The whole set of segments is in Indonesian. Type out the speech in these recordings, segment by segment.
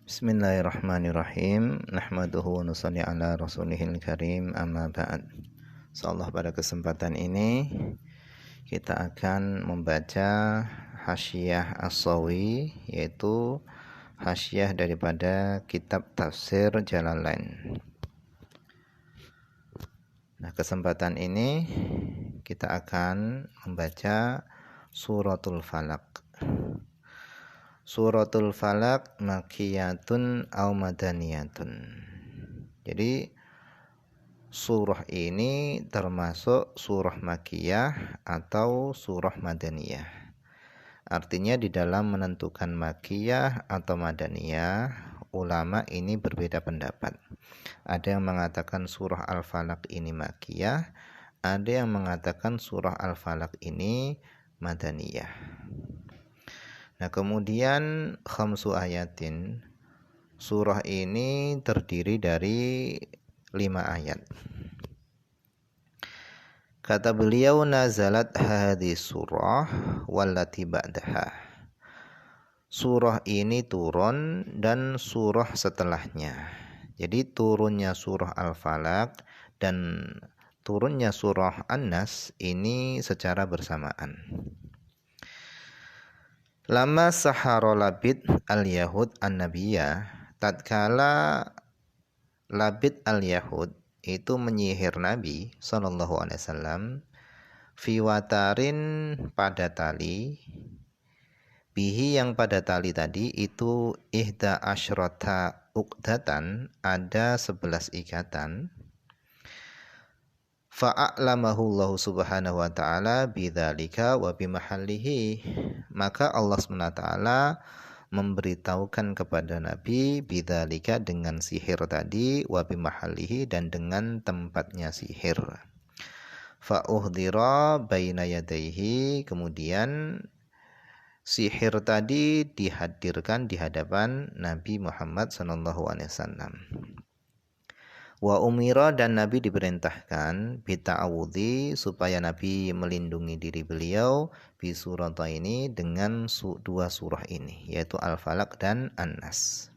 Bismillahirrahmanirrahim. Nahmaduhu wa nusalli ala rasulihil karim, amma ba'd. Insyaallah pada kesempatan ini kita akan membaca Hasyiah As-Sawi, yaitu hasyiah daripada kitab tafsir Jalalain. Nah, kesempatan ini kita akan membaca Suratul Falaq. Suratul Falaq makiyatun aw madaniyatun. Jadi surah ini termasuk surah makiyah atau surah madaniyah. Artinya di dalam menentukan makiyah atau madaniyah, ulama ini berbeda pendapat. Ada yang mengatakan surah Al-Falaq ini makiyah, ada yang mengatakan surah Al-Falaq ini madaniyah. Nah, kemudian khamsu ayatin, surah ini terdiri dari 5 ayat. Kata beliau, nazalat hadis surah wallati ba'daha. Surah ini turun dan surah setelahnya. Jadi turunnya surah Al-Falaq dan turunnya surah An-Nas ini secara bersamaan. Lama sahara Labid al-Yahud an-Nabiyya, tatkala Labid al-Yahud itu menyihir Nabi SAW, fi watarin pada tali, bihi yang pada tali tadi itu ihda asyrata uqdatan, ada 11 ikatan. Fa'a'lamahu Allah subhanahu wa ta'ala bidzalika wa bimahallihi, maka Allah SWT memberitahukan kepada Nabi bidzalika dengan sihir tadi, wa bimahallihi dan dengan tempatnya sihir. Fa'uhdira baina yadaihi, kemudian sihir tadi dihadirkan di hadapan Nabi Muhammad SAW. Wa umira dan Nabi diperintahkan bita'awudhi supaya Nabi melindungi diri beliau bi surata ini dengan dua surah ini, yaitu Al-Falaq dan An-Nas.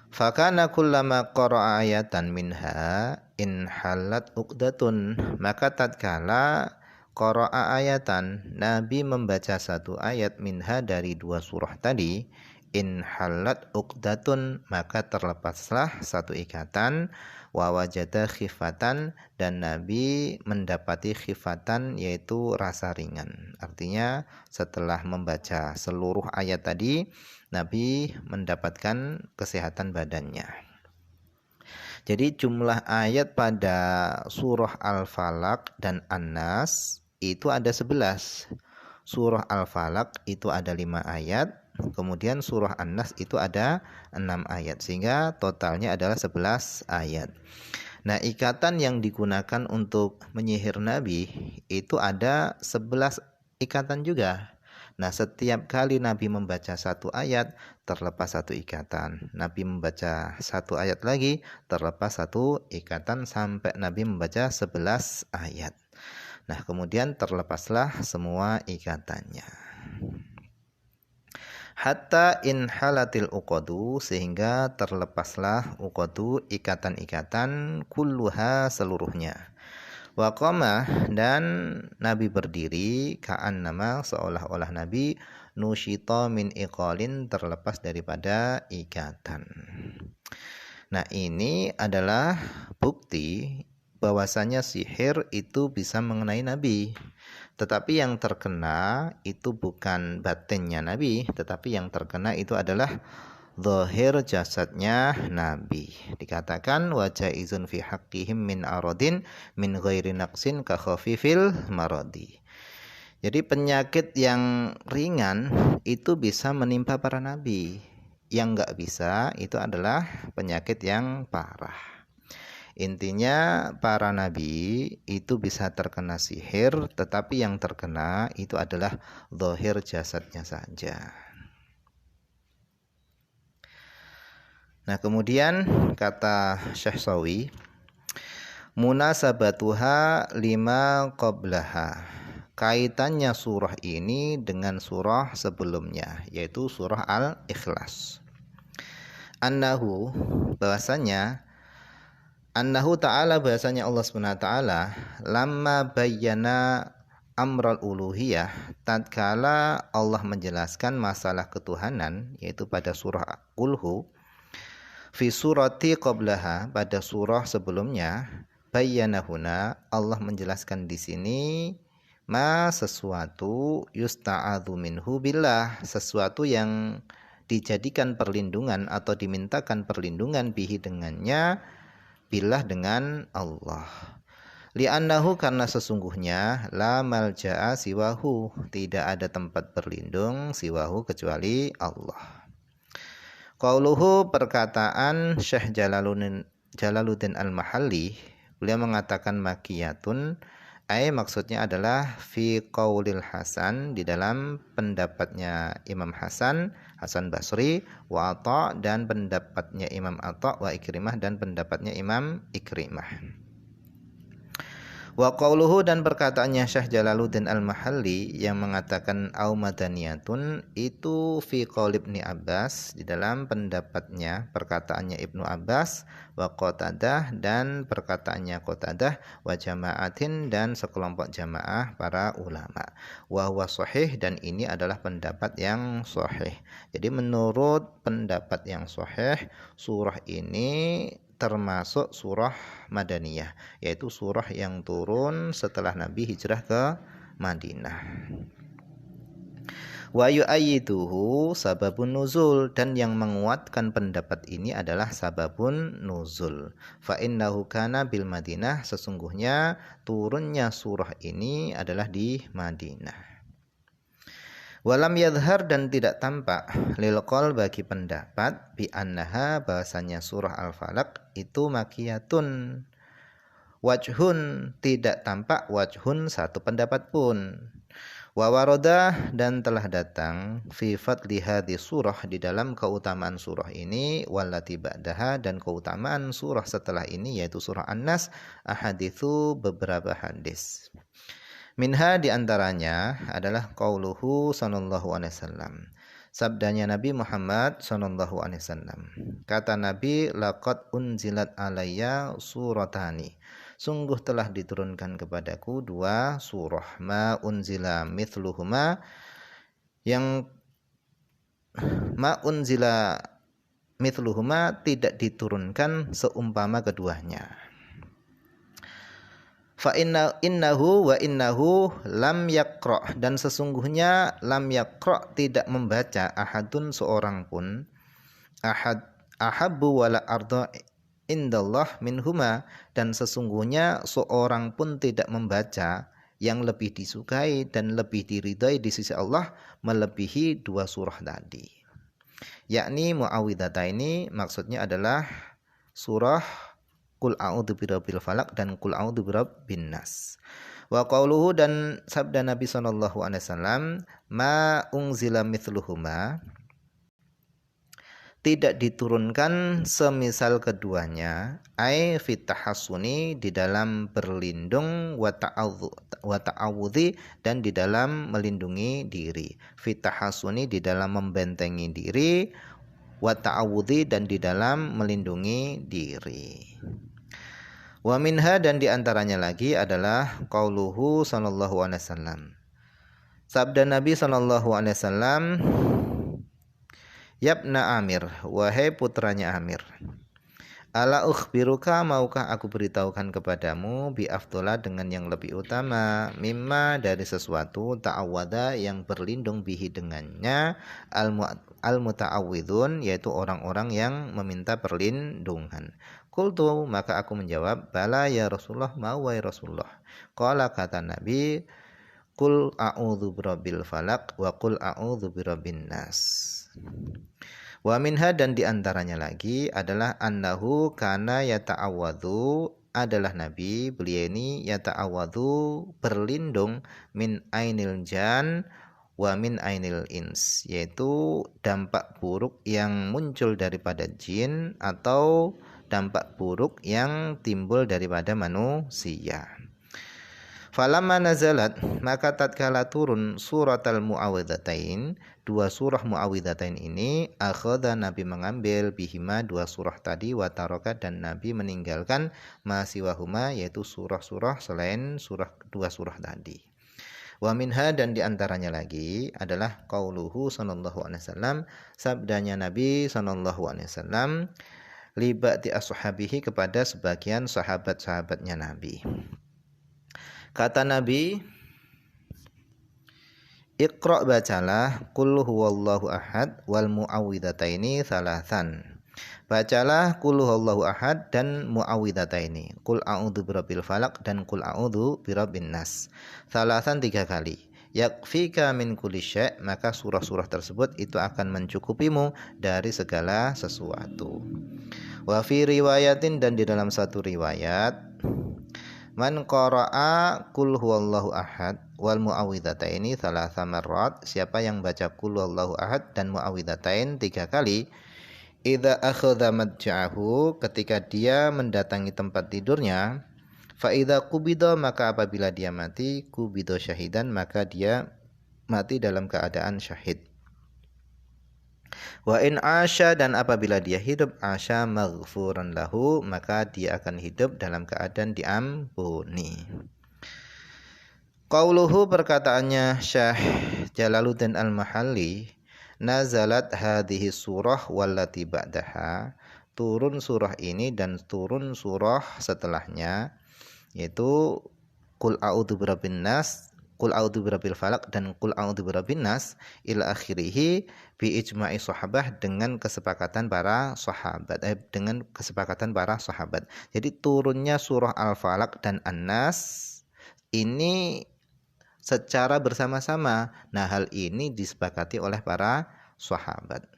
Fakana kullama qara'a ayatan minha in halat uqdatun, maka tatkala qara'a ayatan, Nabi membaca satu ayat minha dari dua surah tadi, in halat uqdatun, maka terlepaslah satu ikatan, wa wajada khifatan, dan Nabi mendapati khifatan, yaitu rasa ringan. Artinya setelah membaca seluruh ayat tadi, Nabi mendapatkan kesehatan badannya. Jadi jumlah ayat pada surah Al-Falaq dan An-Nas itu ada 11. Surah Al-Falaq itu ada 5 ayat. Kemudian surah An-Nas itu ada 6 ayat, sehingga totalnya adalah 11 ayat. Nah, ikatan yang digunakan untuk menyihir Nabi itu ada 11 ikatan juga. Nah, setiap kali Nabi membaca satu ayat, terlepas satu ikatan. Nabi membaca satu ayat lagi, terlepas satu ikatan, sampai Nabi membaca 11 ayat. Nah, kemudian terlepaslah semua ikatannya. Hatta in halatil uqadu, sehingga terlepaslah uqadu, ikatan-ikatan, kulluha seluruhnya. Wa qama, dan Nabi berdiri, ka'annama, seolah-olah Nabi nusyita min iqalin, terlepas daripada ikatan. Nah, ini adalah bukti bahwasanya sihir itu bisa mengenai Nabi. Tetapi yang terkena itu bukan batinnya Nabi, tetapi yang terkena itu adalah zahir jasadnya Nabi. Dikatakan wajah izun fi haqqihim min aradin min ghairi naqsin ka khafifil maradi. Jadi penyakit yang ringan itu bisa menimpa para nabi. Yang enggak bisa itu adalah penyakit yang parah. Intinya para nabi itu bisa terkena sihir, tetapi yang terkena itu adalah zahir jasadnya saja. Nah, kemudian kata Syekh Sawi, munasabatuha lima qablaha, kaitannya surah ini dengan surah sebelumnya, yaitu surah Al-Ikhlas. annahu bahwasanya annahu ta'ala bahasanya Allah Subhanahu wa taala lamma bayyana amral uluhiyah tatkala Allah menjelaskan masalah ketuhanan yaitu pada surah Qulhu fi surati qablaha pada surah sebelumnya bayyanahuna Allah menjelaskan di sini ma sesuatu yusta'adzu minhu billah sesuatu yang dijadikan perlindungan atau dimintakan perlindungan bihi dengannya billah dengan Allah. Li'annahu karena sesungguhnya la malja'a siwahu tidak ada tempat berlindung siwahu kecuali Allah. Qauluhu perkataan Syekh Jalaluddin Al-Mahalli beliau mengatakan makiyatun maksudnya adalah fi qaulil Hasan di dalam pendapatnya Imam Hasan Basri wa Atha dan pendapatnya Imam Atha wa Ikrimah dan pendapatnya Imam Ikrimah. Wa qauluhu dan perkataannya Syekh Jalaluddin Al-Mahalli yang mengatakan au madaniyatun itu fi qaul Ibnu Abbas di dalam pendapatnya perkataannya Ibnu Abbas wa Qatadah dan perkataannya Qatadah wa jama'atin dan sekelompok jamaah para ulama. Wa huwa sahih dan ini adalah pendapat yang sahih. Jadi menurut pendapat yang sahih surah ini termasuk surah Madaniyah, yaitu surah yang turun setelah Nabi hijrah ke Madinah. Wa yu'ayyiduhu sababun nuzul dan yang menguatkan pendapat ini adalah sababun nuzul. Fa innahu kana bil Madinah sesungguhnya turunnya surah ini adalah di Madinah. Walam yadhar dan tidak tampak lil qaul bagi pendapat bi annaha bahasanya surah Al-Falaq itu makiyatun. Wajhun tidak tampak wajhun satu pendapat pun. Wa waroda dan telah datang fi fadli hadhi surah di dalam keutamaan surah ini wallati ba'daha dan keutamaan surah setelah ini yaitu surah An-Nas ahaditsu beberapa hadis. Minha diantaranya adalah qauluhu sallallahu alaihi wasallam. Sabdanya Nabi Muhammad sallallahu alaihi wasallam. Kata Nabi, laqad unzilat alayya suratani. Sungguh telah diturunkan kepadaku dua surah. Ma unzila mithluhuma yang ma unzila mithluhuma tidak diturunkan seumpama keduanya. Fa innahu wa innahu lam yaqra dan sesungguhnya lam yaqra tidak membaca ahadun seorang pun ahabbu wala arda indallah minhuma dan sesungguhnya seorang pun tidak membaca yang lebih disukai dan lebih diridai di sisi Allah melebihi dua surah tadi. Yakni Muawwidhataini maksudnya adalah surah Qul a'udzu birabbil falaq dan Qul a'udzu birabbin nas. Wa qauluhu dan sabda Nabi sallallahu alaihi wasallam, ma unzila mithluhuma tidak diturunkan semisal keduanya ai fitahassuni di dalam berlindung wa ta'awudzi dan di dalam melindungi diri. Fitahassuni di dalam membentengi diri wa ta'awudzi dan di dalam melindungi diri. Wa minha dan diantaranya lagi adalah qauluhu sallallahu alaihi wasallam. Sabda Nabi sallallahu alaihi wasallam, Yabna Amir, wahai putranya Amir. Ala ukhbiruka maukah aku beritahukan kepadamu bi afdola dengan yang lebih utama mimma dari sesuatu ta'awwada yang berlindung bihi dengannya al-muta'awwidun yaitu orang-orang yang meminta perlindungan. Qultu maka aku menjawab bala ya Rasulullah mau wahai Rasulullah. Qala kata Nabi qul a'udzu birabbil falaq wa qul a'udzu birabbin nas. Wa minha dan diantaranya lagi adalah annahu kana yata'awwadhu adalah Nabi beliau ini yata'awwadhu berlindung min ainil jan wa min ainil ins yaitu dampak buruk yang muncul daripada jin atau dampak buruk yang timbul daripada manusia. Falamma nazalat, maka tatkala turun surat al-mu'awwidhatain, dua surah mu'awwidhatain ini, akhadha Nabi mengambil bihima dua surah tadi, wataraka dan Nabi meninggalkan masiwahuma, yaitu surah-surah selain dua surah tadi. Wa minha dan diantaranya lagi adalah qauluhu sallallahu alaihi wasallam, sabdanya Nabi sallallahu alaihi wasallam, libati ashabihi kepada sebagian sahabat-sahabatnya Nabi. Kata Nabi, Iqra' bacalah qul huwallahu ahad wal mu'awwidhataini thalathan. Bacalah qul huwallahu ahad dan mu'awwidhataini. Qul a'udzu birabbil falaq dan qul a'udzu birabbin nas. Thalathan 3 kali. Yakfika min kulli syai', maka surah-surah tersebut itu akan mencukupimu dari segala sesuatu. Wa fi riwayatin dan di dalam satu riwayat, man qara'a qul huwallahu ahad wal mu'awwidhataini thalatha marrat, siapa yang baca qul huwallahu ahad dan mu'awwidhatain 3 kali, idza akhadha madja'ahu, ketika dia mendatangi tempat tidurnya, fa idza qubida, maka apabila dia mati, qubida syahidan, maka dia mati dalam keadaan syahid. Wa in asya, dan apabila dia hidup, asya maghfuran lahu, maka dia akan hidup dalam keadaan diampuni. Qauluhu, perkataannya Syekh Jalaluddin Al-Mahalli, nazalat hadhihi surah wallati ba'daha, turun surah ini dan turun surah setelahnya, yaitu qul a'udzu birabbin nas, qul a'udzu birabbil falaq dan qul a'udzu birabbin nas ila akhirih, bi ijma'i sahabah, dengan kesepakatan para sahabat, Jadi turunnya surah Al-Falaq dan An-Nas ini secara bersama-sama. Nah, hal ini disepakati oleh para sahabat.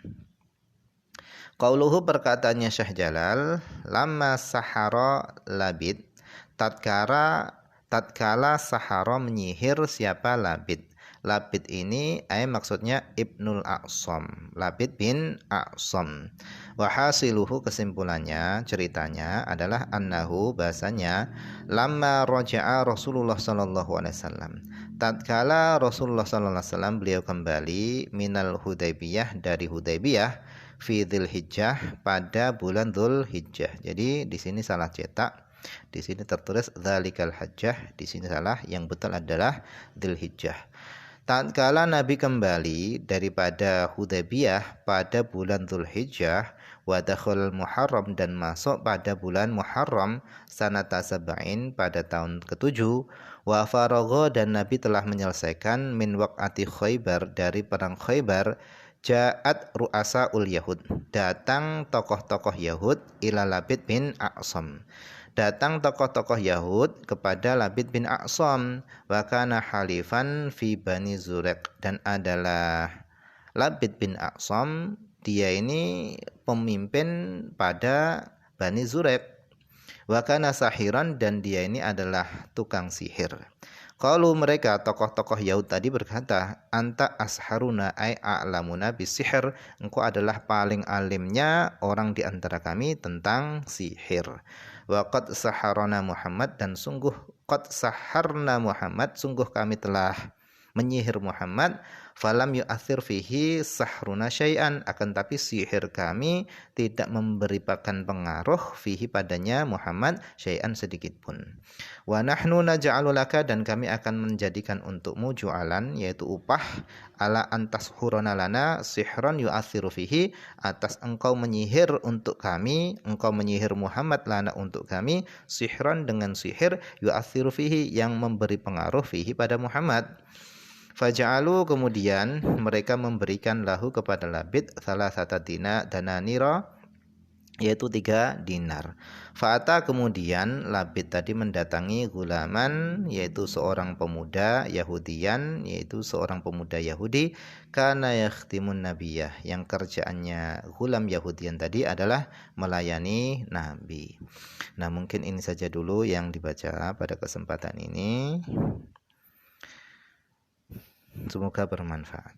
Qauluhu, perkataannya Syekh Jalal, lamma sahara labid, tatkala sahara menyihir siapa Labid. Labid ini maksudnya Ibnul A'sam, Labid bin A'sam. Wa hasiluhu, kesimpulannya, ceritanya adalah annahu, bahasanya, lamma raja'a Rasulullah sallallahu alaihi wasallam, tatkala Rasulullah sallallahu alaihi wasallam beliau kembali minal Hudaybiyah, dari Hudaybiyah, fi Dzulhijjah, pada bulan Dzulhijjah. Jadi di sini salah cetak. Di sini tertulis dzalikal hajjah, di sini salah, yang betul adalah Dzulhijjah. Tatkala Nabi kembali daripada Hudaybiyah pada bulan Dzulhijjah, wa dakhal Muharram, dan masuk pada bulan Muharram, sanata sab'in, pada tahun ke-7, wa faragha, dan Nabi telah menyelesaikan min waqati Khaybar, dari perang Khaybar, ja'at ru'asaul Yahud, datang tokoh-tokoh Yahud, ila Labid bin A'sam, datang tokoh-tokoh Yahud kepada Labid bin A'sam, wa kana halifan fi Bani Zurek, dan adalah Labid bin A'sam, dia ini pemimpin pada Bani Zurek, wa kana sahiran, dan dia ini adalah tukang sihir. Kalau mereka tokoh-tokoh Yahud tadi berkata, anta asharuna ay a'lamuna bisihir, engkau adalah paling alimnya orang di antara kami tentang sihir. Wa qad saharana Muhammad, dan sungguh qad saharna Muhammad, sungguh kami telah menyihir Muhammad, falam yu'athir fihi sahruna syai'an, akan tapi sihir kami tidak memberikan pengaruh fihi, padanya Muhammad, syai'an, sedikit pun. Wa nahnu naj'alu laka, dan kami akan menjadikan untukmu jualan, yaitu upah, ala antas hurana lana sihran yu'athiru fihi, atas engkau menyihir untuk kami, engkau menyihir Muhammad lana untuk kami, sihran, dengan sihir, yu'athiru fihi, yang memberi pengaruh fihi pada Muhammad. Faja'alu, kemudian mereka memberikan lahu kepada Labid salasata dananira, yaitu 3 dinar. Fa'ata, kemudian Labid tadi mendatangi gulaman, yaitu seorang pemuda Yahudian, yaitu seorang pemuda Yahudi, kana yakhtimun nabiyah, yang kerjaannya gulam Yahudian tadi adalah melayani Nabi. Nah, mungkin ini saja dulu yang dibaca pada kesempatan ini. Semoga bermanfaat.